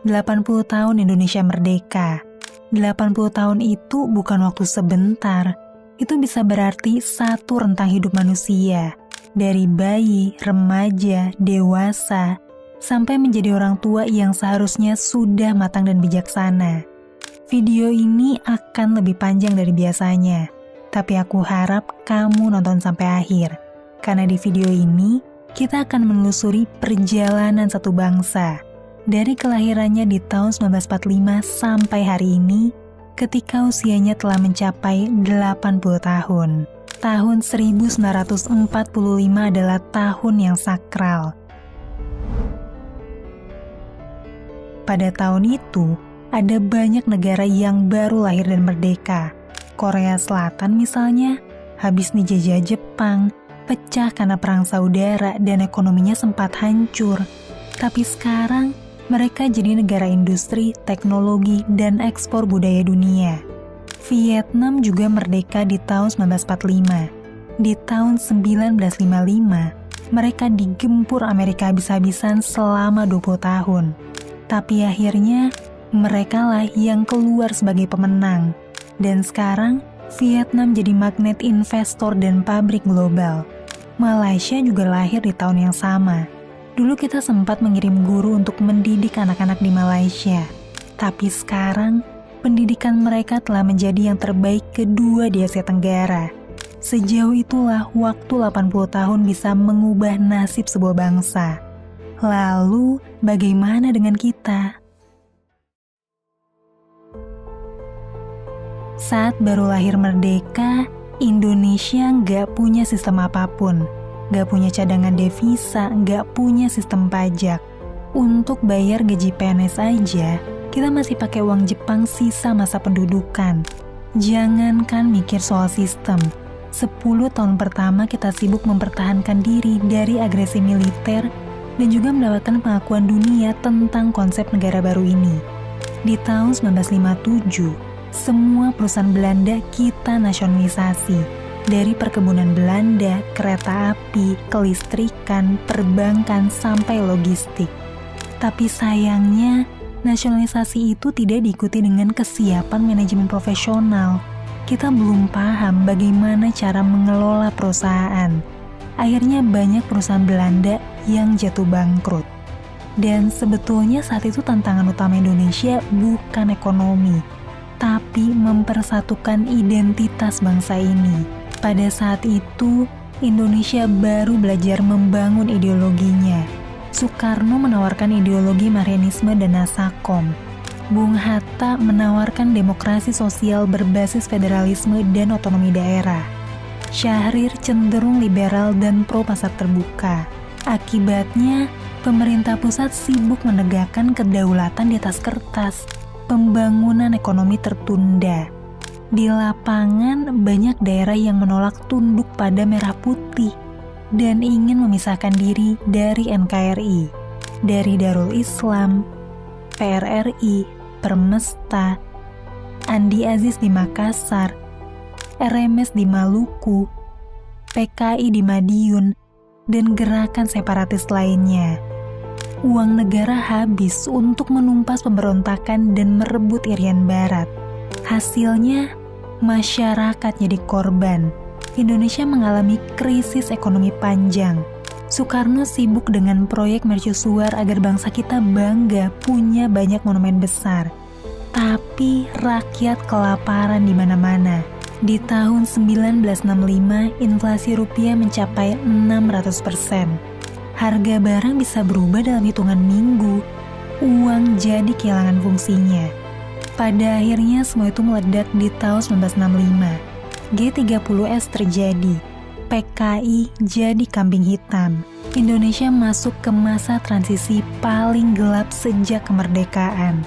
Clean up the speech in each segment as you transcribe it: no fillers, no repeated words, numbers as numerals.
80 tahun Indonesia merdeka. 80 tahun itu bukan waktu sebentar. Itu bisa berarti satu rentang hidup manusia. Dari bayi, remaja, dewasa, sampai menjadi orang tua yang seharusnya sudah matang dan bijaksana. Video ini akan lebih panjang dari biasanya. Tapi aku harap kamu nonton sampai akhir. Karena di video ini, kita akan menelusuri perjalanan satu bangsa. Dari kelahirannya di tahun 1945 sampai hari ini, ketika usianya telah mencapai 80 tahun. Tahun 1945 adalah tahun yang sakral. Pada tahun itu, ada banyak negara yang baru lahir dan merdeka. Korea Selatan misalnya, habis dijajah Jepang, pecah karena perang saudara dan ekonominya sempat hancur. Tapi sekarang, mereka jadi negara industri, teknologi, dan ekspor budaya dunia. Vietnam juga merdeka di tahun 1945. Di tahun 1955, mereka digempur Amerika habis-habisan selama 20 tahun. Tapi akhirnya, mereka lah yang keluar sebagai pemenang. Dan sekarang, Vietnam jadi magnet investor dan pabrik global. Malaysia juga lahir di tahun yang sama. Dulu kita sempat mengirim guru untuk mendidik anak-anak di Malaysia. Tapi sekarang, pendidikan mereka telah menjadi yang terbaik kedua di Asia Tenggara. Sejauh itulah waktu 80 tahun bisa mengubah nasib sebuah bangsa. Lalu, bagaimana dengan kita? Saat baru lahir merdeka, Indonesia nggak punya sistem apapun. Nggak punya cadangan devisa, nggak punya sistem pajak. Untuk bayar gaji PNS aja, kita masih pakai uang Jepang sisa masa pendudukan. Jangankan mikir soal sistem, 10 tahun pertama kita sibuk mempertahankan diri dari agresi militer dan juga mendapatkan pengakuan dunia tentang konsep negara baru ini. Di tahun 1957, semua perusahaan Belanda kita nasionalisasi. Dari perkebunan Belanda, kereta api, kelistrikan, perbankan, sampai logistik. Tapi sayangnya, nasionalisasi itu tidak diikuti dengan kesiapan manajemen profesional. Kita belum paham bagaimana cara mengelola perusahaan. Akhirnya banyak perusahaan Belanda yang jatuh bangkrut. Dan sebetulnya saat itu tantangan utama Indonesia bukan ekonomi, tapi mempersatukan identitas bangsa ini. Pada saat itu, Indonesia baru belajar membangun ideologinya. Soekarno menawarkan ideologi Marianisme dan Nasakom. Bung Hatta menawarkan demokrasi sosial berbasis federalisme dan otonomi daerah. Syahrir cenderung liberal dan pro pasar terbuka. Akibatnya, pemerintah pusat sibuk menegakkan kedaulatan di atas kertas. Pembangunan ekonomi tertunda. Di lapangan, banyak daerah yang menolak tunduk pada merah putih dan ingin memisahkan diri dari NKRI, dari Darul Islam, PRRI, Permesta, Andi Aziz di Makassar, RMS di Maluku, PKI di Madiun, dan gerakan separatis lainnya. Uang negara habis untuk menumpas pemberontakan dan merebut Irian Barat. Hasilnya, masyarakat jadi korban. Indonesia mengalami krisis ekonomi panjang. Soekarno sibuk dengan proyek mercusuar agar bangsa kita bangga punya banyak monumen besar. Tapi rakyat kelaparan di mana-mana. Di tahun 1965, inflasi rupiah mencapai 600%. Harga barang bisa berubah dalam hitungan minggu. Uang jadi kehilangan fungsinya. Pada akhirnya semua itu meledak di tahun 1965. G30S terjadi. PKI jadi kambing hitam. Indonesia masuk ke masa transisi paling gelap sejak kemerdekaan.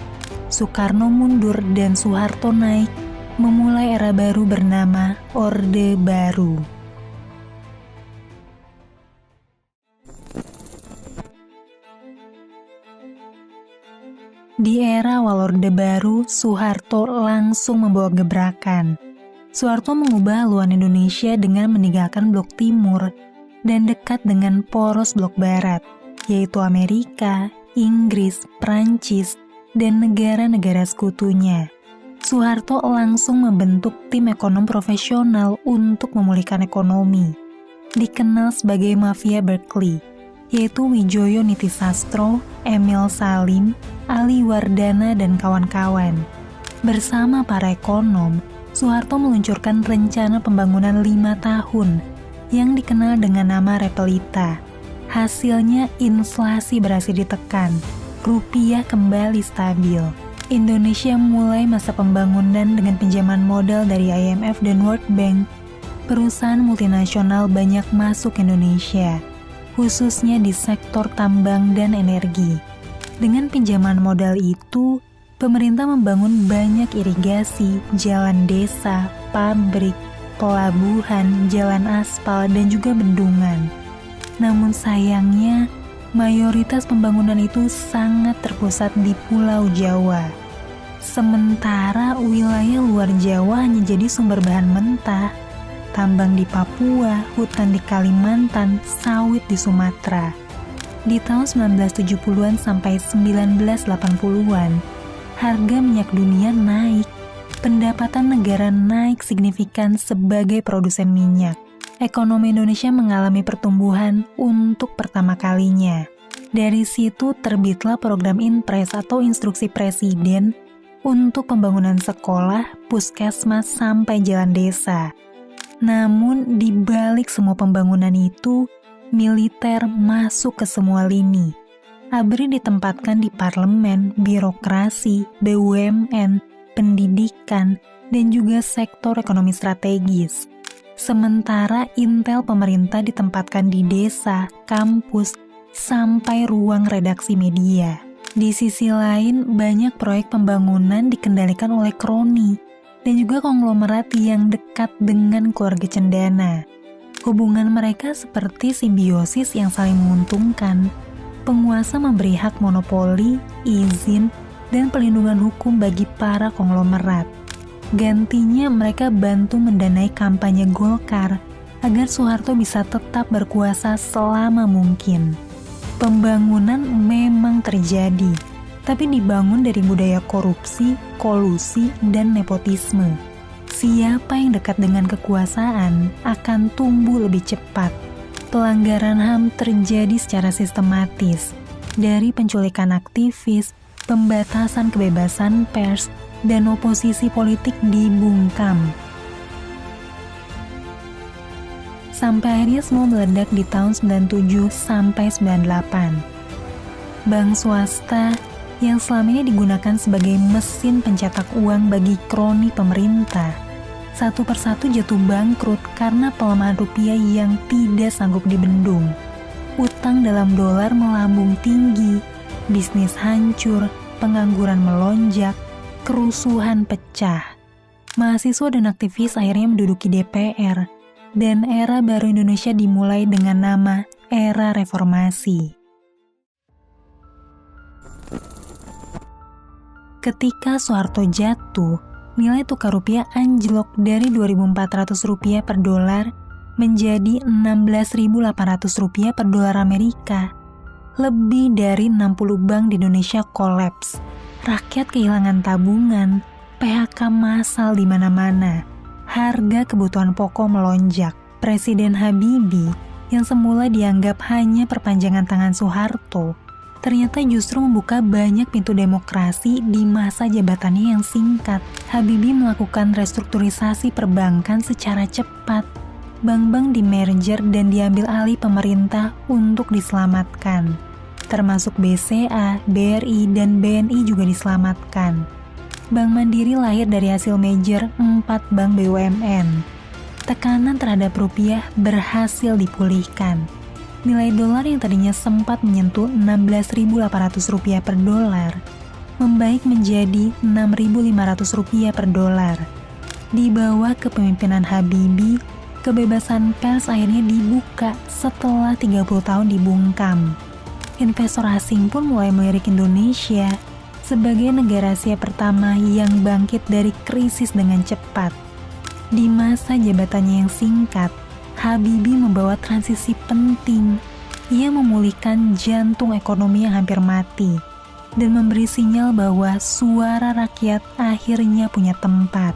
Soekarno mundur dan Soeharto naik, memulai era baru bernama Orde Baru. Di era awal Orde Baru, Soeharto langsung membawa gebrakan. Soeharto mengubah haluan Indonesia dengan meninggalkan blok timur dan dekat dengan poros blok barat, yaitu Amerika, Inggris, Prancis, dan negara-negara sekutunya. Soeharto langsung membentuk tim ekonom profesional untuk memulihkan ekonomi, dikenal sebagai Mafia Berkeley, yaitu Widjojo Nitisastro, Emil Salim, Ali Wardana, dan kawan-kawan. Bersama para ekonom, Soeharto meluncurkan rencana pembangunan 5 tahun yang dikenal dengan nama Repelita. Hasilnya inflasi berhasil ditekan, rupiah kembali stabil. Indonesia mulai masa pembangunan dengan pinjaman modal dari IMF dan World Bank. Perusahaan multinasional banyak masuk Indonesia, khususnya di sektor tambang dan energi. Dengan pinjaman modal itu, pemerintah membangun banyak irigasi, jalan desa, pabrik, pelabuhan, jalan aspal, dan juga bendungan. Namun sayangnya, mayoritas pembangunan itu sangat terpusat di Pulau Jawa. Sementara wilayah luar Jawa hanya jadi sumber bahan mentah, tambang di Papua, hutan di Kalimantan, sawit di Sumatera. Di tahun 1970-an sampai 1980-an, harga minyak dunia naik, pendapatan negara naik signifikan sebagai produsen minyak. Ekonomi Indonesia mengalami pertumbuhan untuk pertama kalinya. Dari situ terbitlah program Inpres atau Instruksi Presiden untuk pembangunan sekolah, puskesmas, sampai jalan desa. Namun di balik semua pembangunan itu, militer masuk ke semua lini. ABRI ditempatkan di parlemen, birokrasi, BUMN, pendidikan, dan juga sektor ekonomi strategis. Sementara intel pemerintah ditempatkan di desa, kampus, sampai ruang redaksi media. Di sisi lain, banyak proyek pembangunan dikendalikan oleh kroni dan juga konglomerat yang dekat dengan keluarga cendana. Hubungan mereka seperti simbiosis yang saling menguntungkan. Penguasa memberi hak monopoli, izin, dan pelindungan hukum bagi para konglomerat. Gantinya mereka bantu mendanai kampanye Golkar agar Soeharto bisa tetap berkuasa selama mungkin. Pembangunan memang terjadi, tapi dibangun dari budaya korupsi, kolusi, dan nepotisme. Siapa yang dekat dengan kekuasaan akan tumbuh lebih cepat. Pelanggaran HAM terjadi secara sistematis, dari penculikan aktivis, pembatasan kebebasan pers, dan oposisi politik dibungkam. Sampai akhirnya semua meledak di tahun 97 sampai 98. Bank swasta yang selama ini digunakan sebagai mesin pencetak uang bagi kroni pemerintah, satu persatu jatuh bangkrut karena pelemahan rupiah yang tidak sanggup dibendung. Utang dalam dolar melambung tinggi, bisnis hancur, pengangguran melonjak, kerusuhan pecah. Mahasiswa dan aktivis akhirnya menduduki DPR, dan era baru Indonesia dimulai dengan nama era reformasi. Ketika Soeharto jatuh, nilai tukar rupiah anjlok dari Rp2.400 per dolar menjadi Rp16.800 per dolar Amerika. Lebih dari 60 bank di Indonesia kolaps. Rakyat kehilangan tabungan, PHK massal di mana-mana. Harga kebutuhan pokok melonjak. Presiden Habibie yang semula dianggap hanya perpanjangan tangan Soeharto, ternyata justru membuka banyak pintu demokrasi di masa jabatannya yang singkat. Habibie melakukan restrukturisasi perbankan secara cepat. Bank-bank di-merger dan diambil alih pemerintah untuk diselamatkan. Termasuk BCA, BRI, dan BNI juga diselamatkan. Bank Mandiri lahir dari hasil merger 4 bank BUMN. Tekanan terhadap rupiah berhasil dipulihkan. Nilai dolar yang tadinya sempat menyentuh Rp16.800 per dolar, membaik menjadi Rp6.500 per dolar. Di bawah kepemimpinan Habibie, kebebasan pers akhirnya dibuka setelah 30 tahun dibungkam. Investor asing pun mulai melirik Indonesia sebagai negara Asia pertama yang bangkit dari krisis dengan cepat. Di masa jabatannya yang singkat, Habibie membawa transisi penting. Ia memulihkan jantung ekonomi yang hampir mati. dan memberi sinyal bahwa suara rakyat akhirnya punya tempat.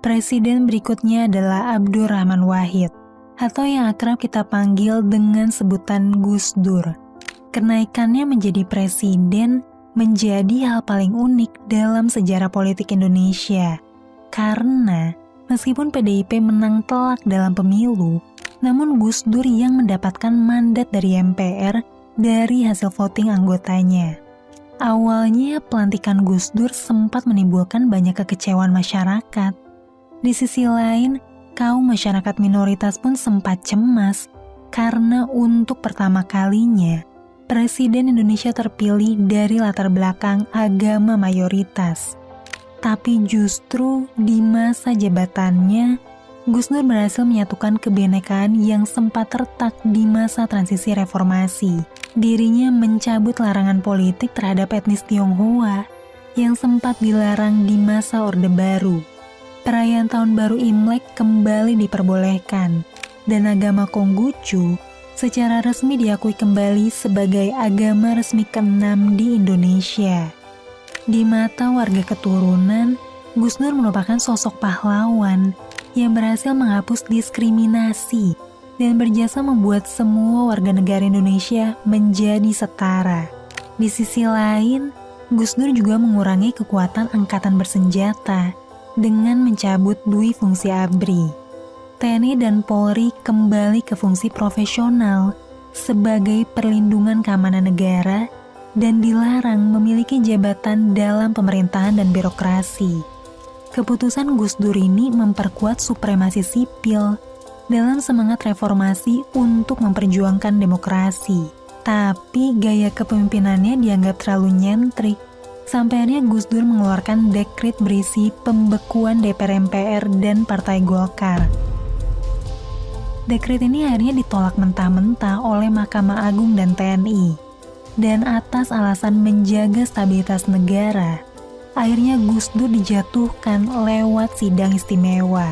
Presiden berikutnya adalah Abdurrahman Wahid, atau yang akrab kita panggil dengan sebutan Gus Dur. Kenaikannya menjadi presiden menjadi hal paling unik dalam sejarah politik Indonesia. Karena meskipun PDIP menang telak dalam pemilu, namun Gus Dur yang mendapatkan mandat dari MPR dari hasil voting anggotanya. Awalnya pelantikan Gus Dur sempat menimbulkan banyak kekecewaan masyarakat. Di sisi lain, kaum masyarakat minoritas pun sempat cemas karena untuk pertama kalinya Presiden Indonesia terpilih dari latar belakang agama mayoritas. Tapi justru di masa jabatannya, Gus Dur berhasil menyatukan kebinekaan yang sempat retak di masa transisi reformasi. Dirinya mencabut larangan politik terhadap etnis Tionghoa yang sempat dilarang di masa Orde Baru. Perayaan Tahun Baru Imlek kembali diperbolehkan, dan agama Konghucu secara resmi diakui kembali sebagai agama resmi ke-6 di Indonesia. Di mata warga keturunan, Gus Dur merupakan sosok pahlawan yang berhasil menghapus diskriminasi dan berjasa membuat semua warga negara Indonesia menjadi setara. Di sisi lain, Gus Dur juga mengurangi kekuatan angkatan bersenjata dengan mencabut dui fungsi ABRI. TNI dan Polri kembali ke fungsi profesional sebagai perlindungan keamanan negara dan dilarang memiliki jabatan dalam pemerintahan dan birokrasi. Keputusan Gus Dur ini memperkuat supremasi sipil dalam semangat reformasi untuk memperjuangkan demokrasi. Tapi gaya kepemimpinannya dianggap terlalu nyentrik. Sampai akhirnya Gus Dur mengeluarkan dekret berisi pembekuan DPR MPR dan Partai Golkar. Dekret ini akhirnya ditolak mentah-mentah oleh Mahkamah Agung dan TNI. Dan atas alasan menjaga stabilitas negara, akhirnya Gus Dur dijatuhkan lewat sidang istimewa.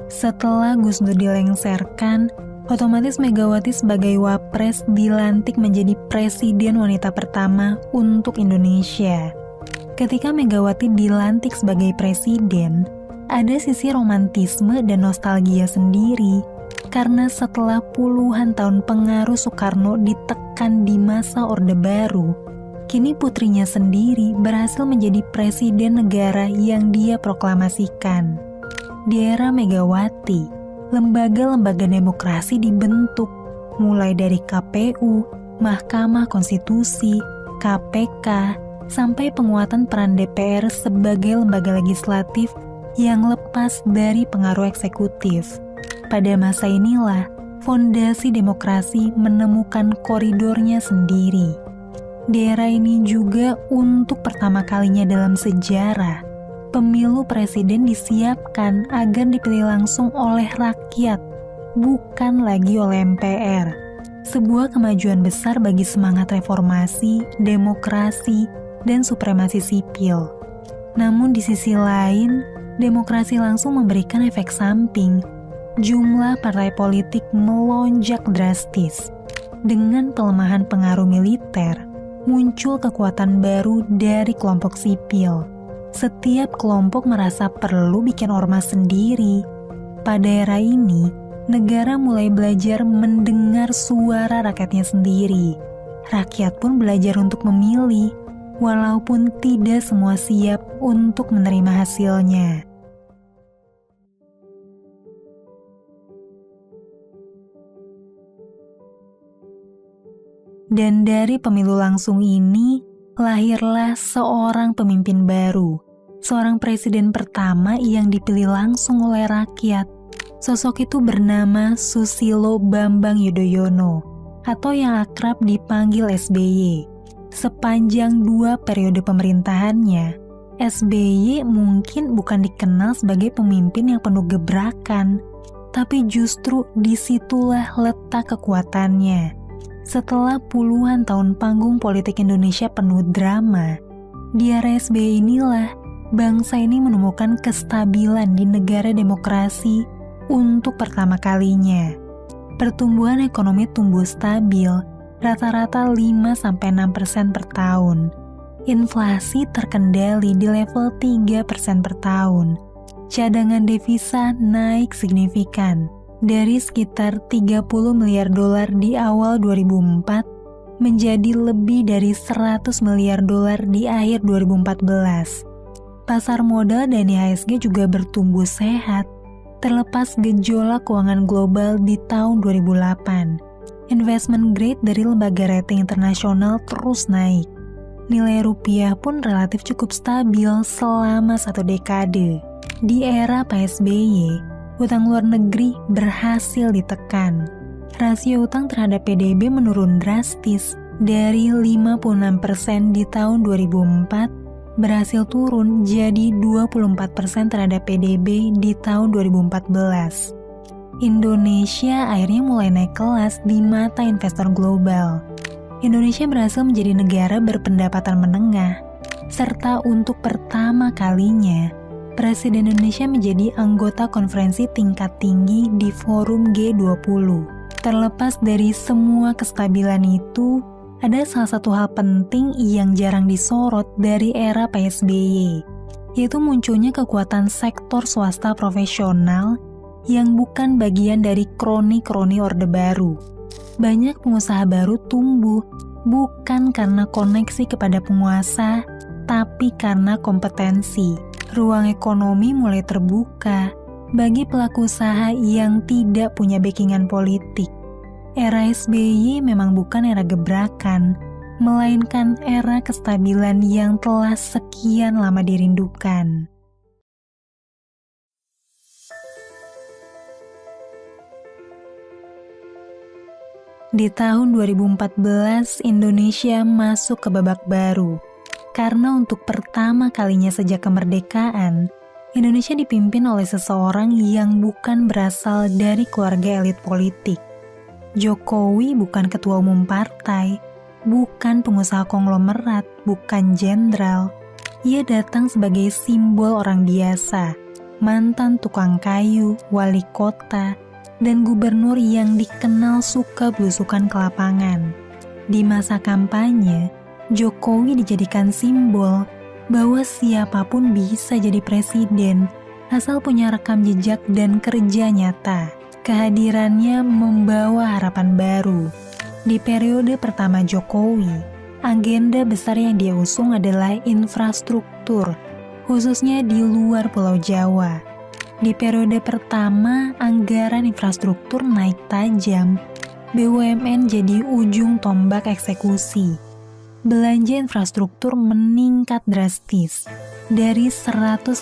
Setelah Gus Dur dilengserkan, otomatis Megawati sebagai Wapres dilantik menjadi presiden wanita pertama untuk Indonesia. Ketika Megawati dilantik sebagai presiden, ada sisi romantisme dan nostalgia sendiri, karena setelah puluhan tahun pengaruh Soekarno ditekan di masa Orde Baru, kini putrinya sendiri berhasil menjadi presiden negara yang dia proklamasikan. Di era Megawati, lembaga-lembaga demokrasi dibentuk, mulai dari KPU, Mahkamah Konstitusi, KPK, sampai penguatan peran DPR sebagai lembaga legislatif yang lepas dari pengaruh eksekutif. Pada masa inilah, fondasi demokrasi menemukan koridornya sendiri. Di era ini juga untuk pertama kalinya dalam sejarah, pemilu presiden disiapkan agar dipilih langsung oleh rakyat, bukan lagi oleh MPR. Sebuah kemajuan besar bagi semangat reformasi, demokrasi, dan supremasi sipil. Namun di sisi lain, demokrasi langsung memberikan efek samping. Jumlah partai politik melonjak drastis. Dengan pelemahan pengaruh militer, muncul kekuatan baru dari kelompok sipil. Setiap kelompok merasa perlu bikin ormas sendiri. Pada era ini, negara mulai belajar mendengar suara rakyatnya sendiri. Rakyat pun belajar untuk memilih, walaupun tidak semua siap untuk menerima hasilnya. Dan dari pemilu langsung ini, lahirlah seorang pemimpin baru, seorang presiden pertama yang dipilih langsung oleh rakyat. Sosok itu bernama Susilo Bambang Yudhoyono, atau yang akrab dipanggil SBY. Sepanjang 2 periode pemerintahannya, SBY mungkin bukan dikenal sebagai pemimpin yang penuh gebrakan, tapi justru disitulah letak kekuatannya. Setelah puluhan tahun panggung politik Indonesia penuh drama, di era SBY inilah bangsa ini menemukan kestabilan di negara demokrasi untuk pertama kalinya. Pertumbuhan ekonomi tumbuh stabil, rata-rata 5-6% per tahun. Inflasi terkendali di level 3% per tahun. Cadangan devisa naik signifikan dari sekitar 30 miliar dolar di awal 2004 menjadi lebih dari 100 miliar dolar di akhir 2014. Pasar modal dan IHSG juga bertumbuh sehat terlepas gejolak keuangan global di tahun 2008. Investment grade dari lembaga rating internasional terus naik. Nilai rupiah pun relatif cukup stabil selama 1 dekade. Di era PSBY, utang luar negeri berhasil ditekan. Rasio utang terhadap PDB menurun drastis dari 56% di tahun 2004 berhasil turun jadi 24% terhadap PDB di tahun 2014. Indonesia akhirnya mulai naik kelas di mata investor global. Indonesia berhasil menjadi negara berpendapatan menengah, serta untuk pertama kalinya, Presiden Indonesia menjadi anggota konferensi tingkat tinggi di forum G20. Terlepas dari semua kestabilan itu, ada salah satu hal penting yang jarang disorot dari era PSBY, yaitu munculnya kekuatan sektor swasta profesional yang bukan bagian dari kroni-kroni Orde Baru. Banyak pengusaha baru tumbuh bukan karena koneksi kepada penguasa, tapi karena kompetensi. Ruang ekonomi mulai terbuka bagi pelaku usaha yang tidak punya backingan politik. Era SBY memang bukan era gebrakan, melainkan era kestabilan yang telah sekian lama dirindukan. Di tahun 2014, Indonesia masuk ke babak baru. Karena untuk pertama kalinya sejak kemerdekaan, Indonesia dipimpin oleh seseorang yang bukan berasal dari keluarga elit politik. Jokowi bukan ketua umum partai, bukan pengusaha konglomerat, bukan jenderal. Ia datang sebagai simbol orang biasa, mantan tukang kayu, wali kota, dan gubernur yang dikenal suka belusukan ke lapangan. Di masa kampanye, Jokowi dijadikan simbol bahwa siapapun bisa jadi presiden asal punya rekam jejak dan kerja nyata. Kehadirannya membawa harapan baru. Di periode pertama Jokowi, agenda besar yang dia usung adalah infrastruktur, khususnya di luar Pulau Jawa. Di periode pertama, anggaran infrastruktur naik tajam, BUMN jadi ujung tombak eksekusi. Belanja infrastruktur meningkat drastis, dari 155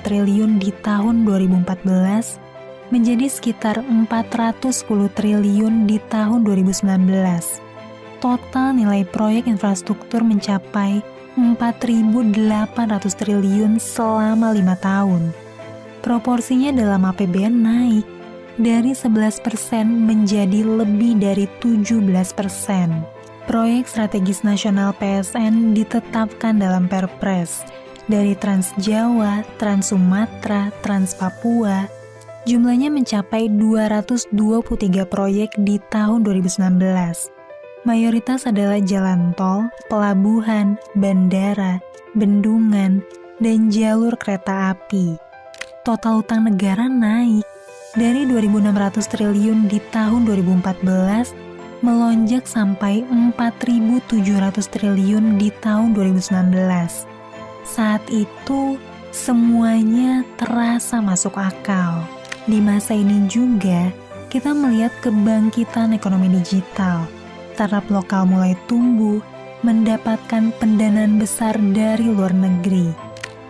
triliun di tahun 2014 menjadi sekitar 410 triliun di tahun 2019. Total nilai proyek infrastruktur mencapai 4.800 triliun selama 5 tahun. Proporsinya dalam APBN naik dari 11% menjadi lebih dari 17%. Proyek strategis nasional PSN ditetapkan dalam Perpres dari Trans Jawa, Trans Sumatera, Trans Papua. Jumlahnya mencapai 223 proyek di tahun 2019. Mayoritas adalah jalan tol, pelabuhan, bandara, bendungan, dan jalur kereta api. Total utang negara naik dari 2.600 triliun di tahun 2014 melonjak sampai 4.700 triliun di tahun 2019. Saat itu, semuanya terasa masuk akal. Di masa ini juga, kita melihat kebangkitan ekonomi digital. Startup lokal mulai tumbuh, mendapatkan pendanaan besar dari luar negeri.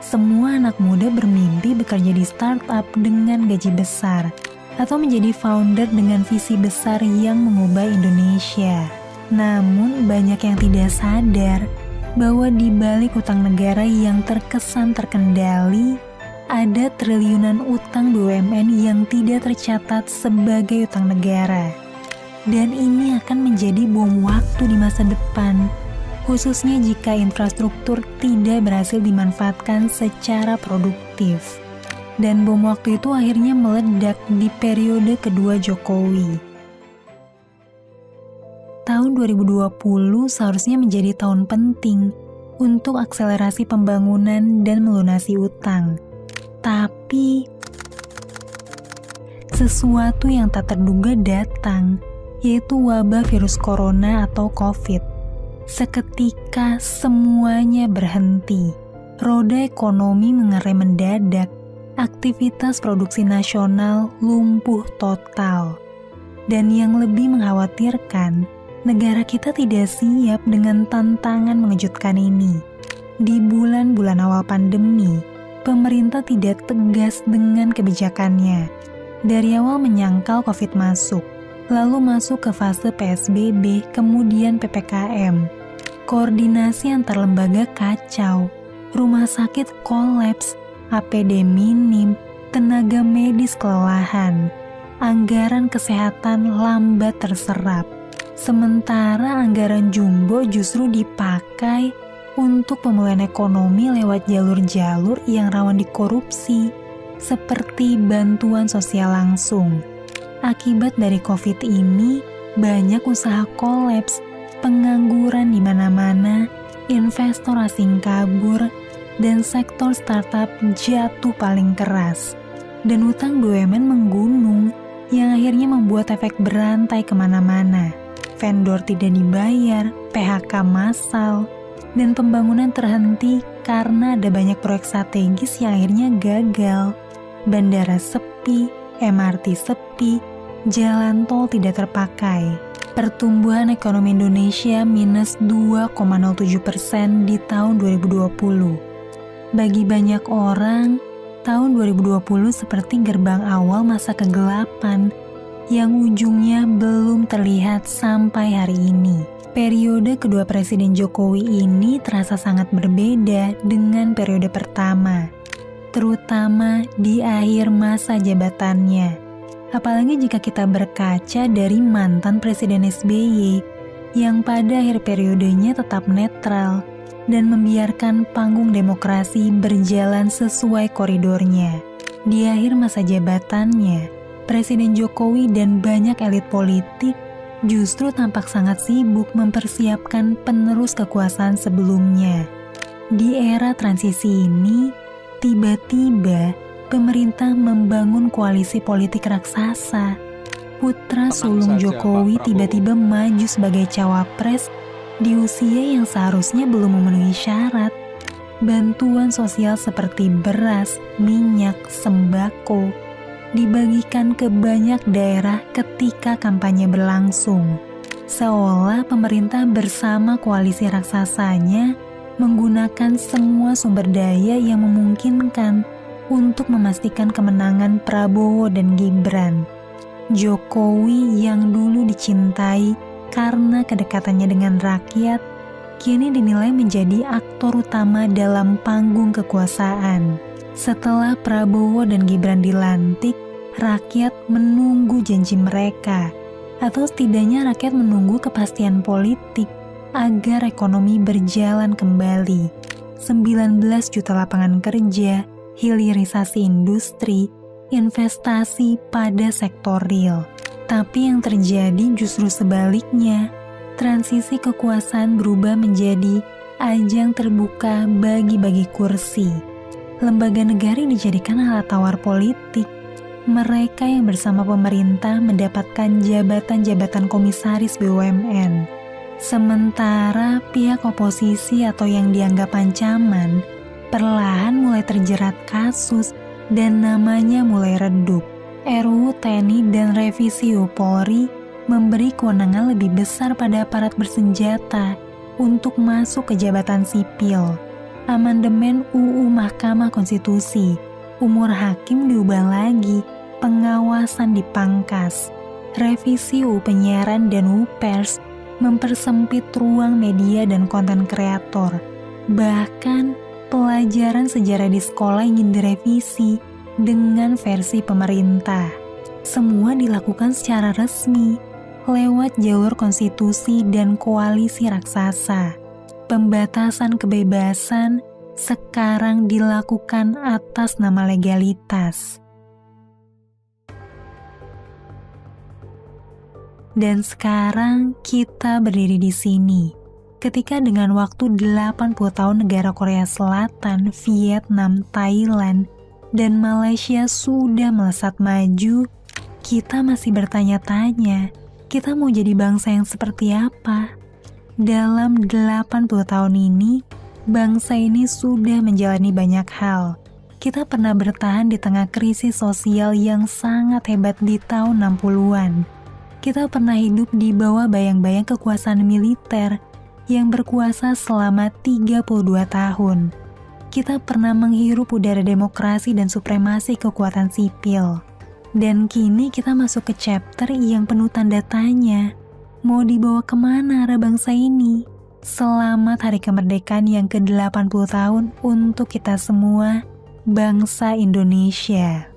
Semua anak muda bermimpi bekerja di startup dengan gaji besar, atau menjadi founder dengan visi besar yang mengubah Indonesia. Namun banyak yang tidak sadar bahwa di balik utang negara yang terkesan terkendali, ada triliunan utang BUMN yang tidak tercatat sebagai utang negara. Dan ini akan menjadi bom waktu di masa depan, khususnya jika infrastruktur tidak berhasil dimanfaatkan secara produktif. Dan bom waktu itu akhirnya meledak di periode kedua Jokowi. Tahun 2020 seharusnya menjadi tahun penting untuk akselerasi pembangunan dan melunasi utang. Tapi, sesuatu yang tak terduga datang, yaitu wabah virus corona atau COVID. Seketika semuanya berhenti. Roda ekonomi mengerem mendadak. Aktivitas produksi nasional lumpuh total. Dan yang lebih mengkhawatirkan, negara kita tidak siap dengan tantangan mengejutkan ini. Di bulan-bulan awal pandemi, pemerintah tidak tegas dengan kebijakannya. Dari awal menyangkal COVID masuk, lalu masuk ke fase PSBB, kemudian PPKM. Koordinasi antar lembaga kacau, rumah sakit kolaps, APD minim, tenaga medis kelelahan, anggaran kesehatan lambat terserap. Sementara anggaran jumbo justru dipakai untuk pemulihan ekonomi lewat jalur-jalur yang rawan dikorupsi, seperti bantuan sosial langsung. Akibat dari COVID ini, banyak usaha kolaps, pengangguran di mana-mana, investor asing kabur, dan sektor startup jatuh paling keras. Dan utang BUMN menggunung, yang akhirnya membuat efek berantai kemana-mana. Vendor tidak dibayar, PHK massal, dan pembangunan terhenti karena ada banyak proyek strategis yang akhirnya gagal. Bandara sepi, MRT sepi, jalan tol tidak terpakai. Pertumbuhan ekonomi Indonesia minus 2,07% di tahun 2020. Bagi banyak orang, tahun 2020 seperti gerbang awal masa kegelapan yang ujungnya belum terlihat sampai hari ini. Periode kedua Presiden Jokowi ini terasa sangat berbeda dengan periode pertama, terutama di akhir masa jabatannya. Apalagi jika kita berkaca dari mantan Presiden SBY yang pada akhir periodenya tetap netral dan membiarkan panggung demokrasi berjalan sesuai koridornya. Di akhir masa jabatannya, Presiden Jokowi dan banyak elit politik justru tampak sangat sibuk mempersiapkan penerus kekuasaan sebelumnya. Di era transisi ini, tiba-tiba pemerintah membangun koalisi politik raksasa. Putra sulung Jokowi tiba-tiba maju sebagai cawapres di usia yang seharusnya belum memenuhi syarat. Bantuan sosial seperti beras, minyak, sembako dibagikan ke banyak daerah ketika kampanye berlangsung. Seolah pemerintah bersama koalisi raksasanya menggunakan semua sumber daya yang memungkinkan untuk memastikan kemenangan Prabowo dan Gibran. Jokowi yang dulu dicintai karena kedekatannya dengan rakyat, kini dinilai menjadi aktor utama dalam panggung kekuasaan. Setelah Prabowo dan Gibran dilantik, rakyat menunggu janji mereka, atau setidaknya rakyat menunggu kepastian politik agar ekonomi berjalan kembali. 19 juta lapangan kerja, hilirisasi industri, investasi pada sektor real. Tapi yang terjadi justru sebaliknya. Transisi kekuasaan berubah menjadi ajang terbuka bagi-bagi kursi. Lembaga negara dijadikan alat tawar politik. Mereka yang bersama pemerintah mendapatkan jabatan-jabatan komisaris BUMN. Sementara pihak oposisi atau yang dianggap ancaman perlahan mulai terjerat kasus dan namanya mulai redup. RUU TNI dan revisi Polri memberi kewenangan lebih besar pada aparat bersenjata untuk masuk ke jabatan sipil. Amandemen UU Mahkamah Konstitusi, umur hakim diubah lagi, pengawasan dipangkas. Revisi UU Penyiaran dan UU Pers mempersempit ruang media dan konten kreator. Bahkan pelajaran sejarah di sekolah ingin direvisi dengan versi pemerintah. Semua dilakukan secara resmi lewat jalur konstitusi dan koalisi raksasa. pembatasan kebebasan sekarang dilakukan atas nama legalitas. Dan sekarang kita berdiri di sini, ketika dengan waktu 80 tahun negara Korea Selatan, Vietnam, Thailand, dan Malaysia sudah melesat maju, kita masih bertanya-tanya, kita mau jadi bangsa yang seperti apa? Dalam 80 tahun ini, bangsa ini sudah menjalani banyak hal. Kita pernah bertahan di tengah krisis sosial yang sangat hebat di tahun 60-an. Kita pernah hidup di bawah bayang-bayang kekuasaan militer yang berkuasa selama 32 tahun. Kita pernah menghirup udara demokrasi dan supremasi kekuatan sipil. Dan kini kita masuk ke chapter yang penuh tanda tanya. Mau dibawa kemana arah bangsa ini? Selamat Hari Kemerdekaan yang ke-80 tahun untuk kita semua, bangsa Indonesia.